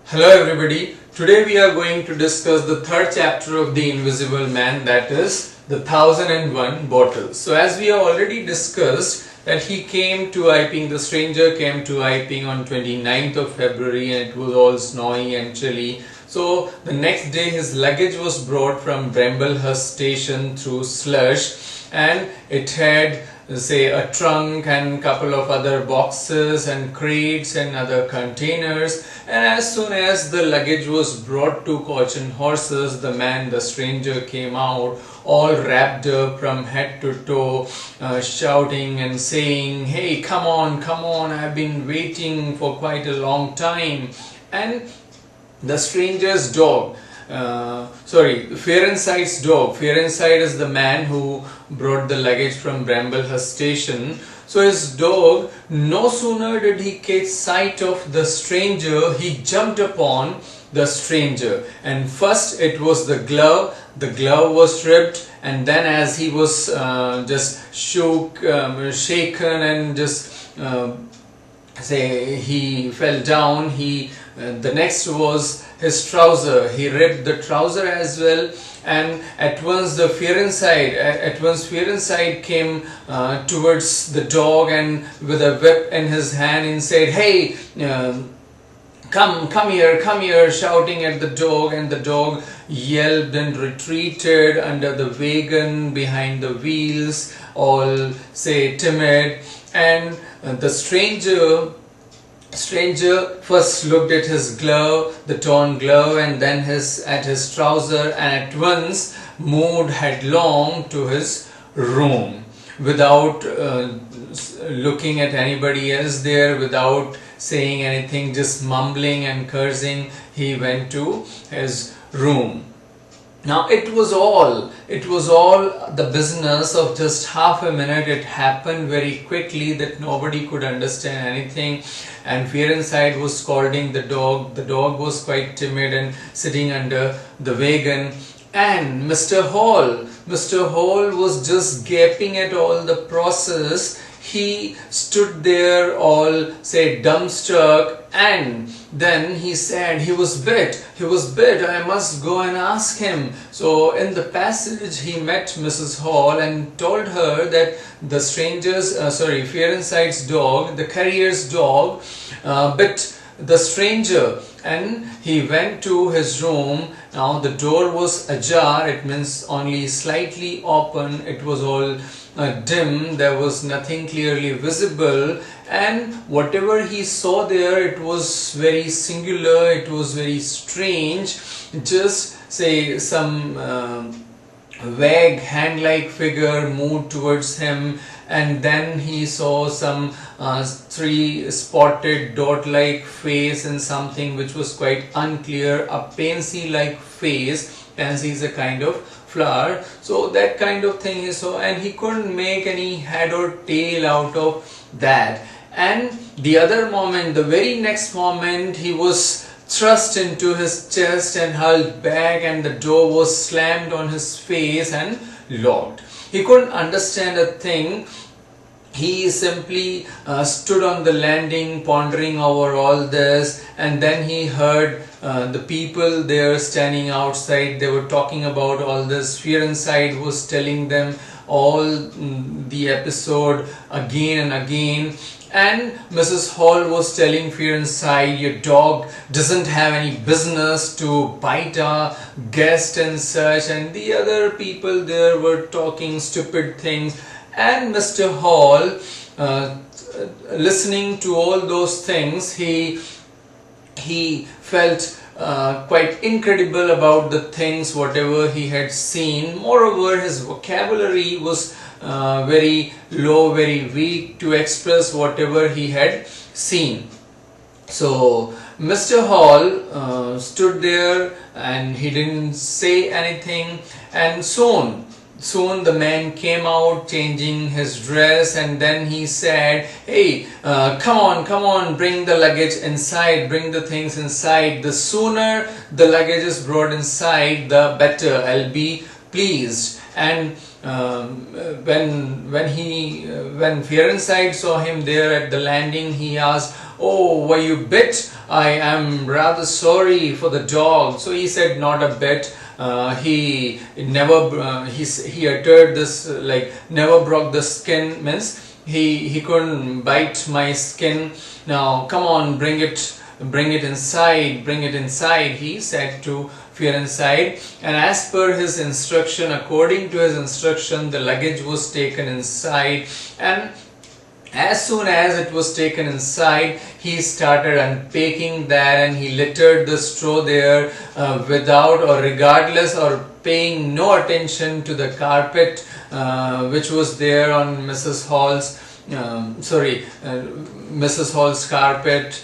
Hello everybody. Today we are going to discuss the third chapter of The Invisible Man, that is the 1001 Bottles. So as we have already discussed that he came to Iping, the stranger came to Iping on 29th of February and it was all snowy and chilly. So the next day his luggage was brought from Bramblehurst station through slush, and it had say a trunk and couple of other boxes and crates and other containers. And as soon as the luggage was brought to Coach and Horses, the stranger came out all wrapped up from head to toe, shouting and saying, "Hey, come on, I've been waiting for quite a long time." And the stranger's dog, Fearenside's dog. Fearenside is the man who brought the luggage from Bramblehurst station. So his dog, no sooner did he catch sight of the stranger, he jumped upon the stranger. And first it was the glove was ripped, and then as he was just shaken and just he fell down, the next was his trouser. He ripped the trouser as well, and at once Fearenside came towards the dog and with a whip in his hand and said, "Hey, come here," shouting at the dog, and the dog yelped and retreated under the wagon behind the wheels, all timid. And the stranger first looked at his glove, the torn glove, and then at his trouser, and at once moved headlong to his room without looking at anybody else there, without saying anything, just mumbling and cursing. He went to his room. Now it was all the business of just half a minute. It happened very quickly that nobody could understand anything, and Fearenside was scolding the dog. The dog was quite timid and sitting under the wagon, and Mr. Hall was just gaping at all the process. He stood there all dumbstruck, and then he said he was bit, I must go and ask him. So in the passage he met Mrs. Hall and told her that the Fearenside's dog, the carrier's dog, bit the stranger, and he went to his room. Now the door was ajar, it means only slightly open, it was all dim, there was nothing clearly visible, and whatever he saw there, it was very singular, it was very strange. Just some vague hand-like figure moved towards him, and then he saw some three spotted dot-like face and something which was quite unclear, a pansy-like face. Pansy is a kind of flower, so that kind of thing he saw, and he couldn't make any head or tail out of that. And the very next moment, he was thrust into his chest and hurled back, and the door was slammed on his face and locked. He couldn't understand a thing. He simply stood on the landing pondering over all this, and then he heard the people there standing outside. They were talking about all this. Fearenside was telling them all the episode again and again, and Mrs. Hall was telling Fearenside, "Your dog doesn't have any business to bite our guest," and such, and the other people there were talking stupid things. And Mr. Hall, listening to all those things, he felt quite incredible about the things whatever he had seen. Moreover, his vocabulary was very low, very weak to express whatever he had seen. So Mr. Hall stood there and he didn't say anything, and soon the man came out changing his dress, and then he said, "Hey, come on, bring the luggage inside, bring the things inside. The sooner the luggage is brought inside, the better. I'll be pleased." And when Fearenside saw him there at the landing, he asked, "Oh, were you bit? I am rather sorry for the dog." So he said, "Not a bit." He never he uttered this like never broke the skin, means he couldn't bite my skin. Now come on, bring it inside, bring it inside, he said to Fear Inside. And as per his instruction, according to his instruction, the luggage was taken inside, and as soon as it was taken inside, he started unpacking that, and he littered the straw there without or regardless or paying no attention to the carpet which was there on Mrs. Hall's Mrs. Hall's carpet.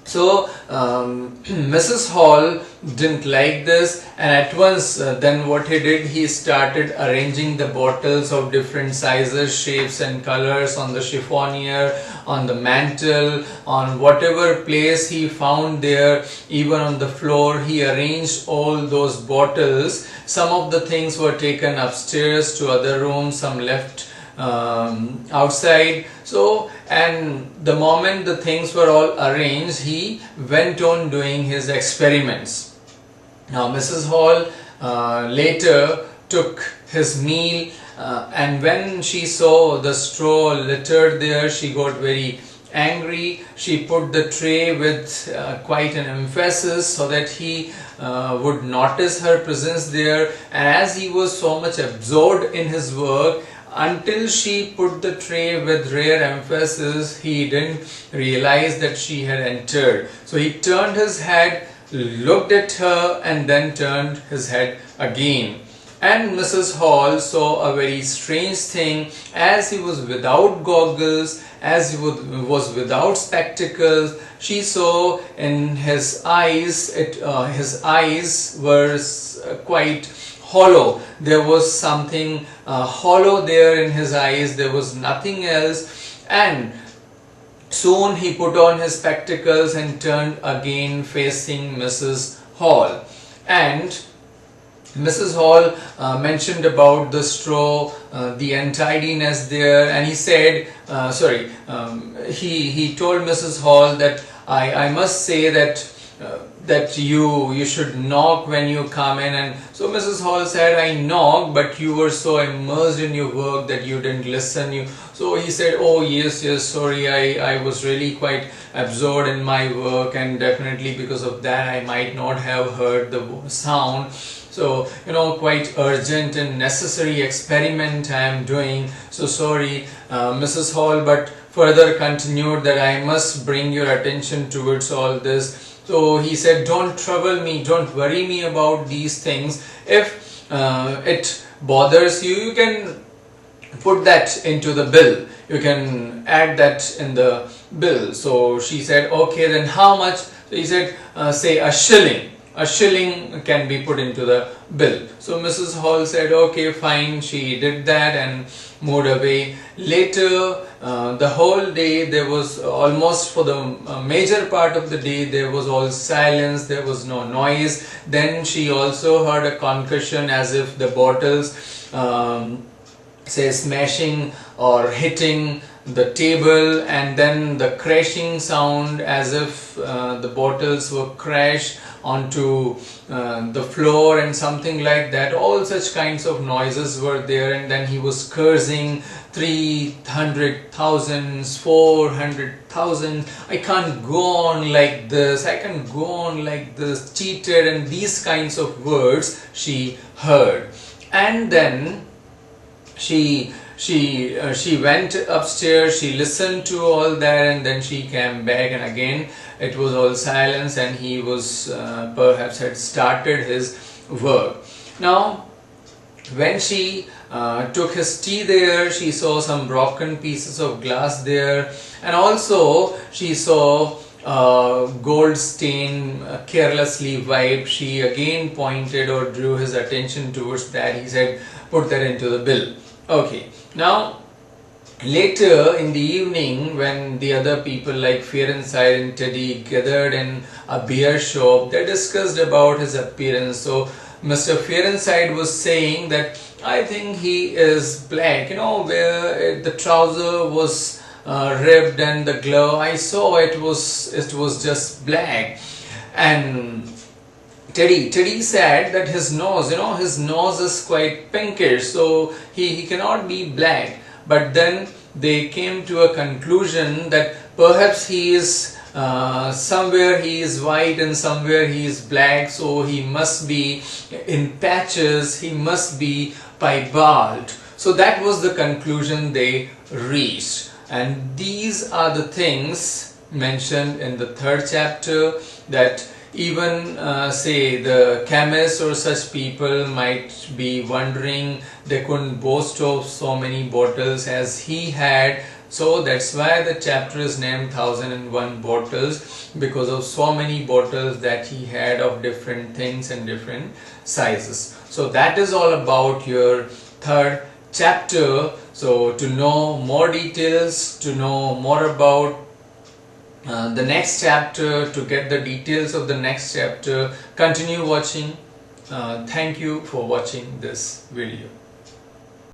So Mrs. Hall didn't like this, and at once then what he did, he started arranging the bottles of different sizes, shapes and colors on the chiffonier, on the mantle, on whatever place he found there, even on the floor. He arranged all those bottles. Some of the things were taken upstairs to other rooms, some left outside. So, and the moment the things were all arranged, he went on doing his experiments. Now Mrs. Hall later took his meal, and when she saw the straw littered there, she got very angry. She put the tray with quite an emphasis so that he would notice her presence there, and as he was so much absorbed in his work, until she put the tray with rare emphasis, he didn't realize that she had entered. So he turned his head, looked at her, and then turned his head again. And Mrs. Hall saw a very strange thing. As he was without goggles, as he was without spectacles, she saw in his eyes, his eyes were quite hollow. There was something hollow there in his eyes. There was nothing else. And soon he put on his spectacles and turned again facing Mrs. Hall. And Mrs. Hall mentioned about the straw, the untidiness there, and he said, he told Mrs. Hall that I must say that that you should knock when you come in. And so Mrs. Hall said, "I knocked, but you were so immersed in your work that you didn't listen." So he said, "Oh yes, sorry, I was really quite absorbed in my work, and definitely because of that I might not have heard the sound. So, quite urgent and necessary experiment I am doing. So sorry, Mrs. Hall," but further continued that I must bring your attention towards all this. So he said, "Don't trouble me, don't worry me about these things. If it bothers you, you can put that into the bill. You can add that in the bill." So she said, "Okay, then how much?" So he said, "Say a shilling. A shilling can be put into the bill." So Mrs. Hall said, "Okay, fine." She did that and moved away. Later, the whole day, there was almost for the major part of the day, there was all silence, there was no noise. Then she also heard a concussion, as if the bottles say smashing or hitting the table, and then the crashing sound as if the bottles were crashed onto the floor and something like that. All such kinds of noises were there, and then he was cursing 300,000, 400,000. "I can't go on like this, I can't go on like this, cheated," and these kinds of words she heard. And then she went upstairs, she listened to all that, and then she came back, and again it was all silence, and he was perhaps had started his work. Now when she took his tea there, she saw some broken pieces of glass there, and also she saw gold stain carelessly wiped. She again pointed or drew his attention towards that. He said, "Put that into the bill." Okay, now later in the evening, when the other people like Fear Inside and Teddy gathered in a beer shop, they discussed about his appearance. So Mr. Fear Inside was saying that, "I think he is black, where the trouser was ribbed, and the glove, I saw it was just black. And Teddy said that his nose, his nose is quite pinkish, so he cannot be black. But then they came to a conclusion that perhaps he is somewhere he is white and somewhere he is black, so he must be in patches, he must be piebald. So that was the conclusion they reached. And these are the things mentioned in the 3rd chapter, that even say the chemists or such people might be wondering, they couldn't boast of so many bottles as he had. So that's why the chapter is named 1001 bottles, because of so many bottles that he had of different things and different sizes. So that is all about your 3rd chapter. So to know more details, to know more about the next chapter, to get the details of the next chapter, continue watching. Thank you for watching this video.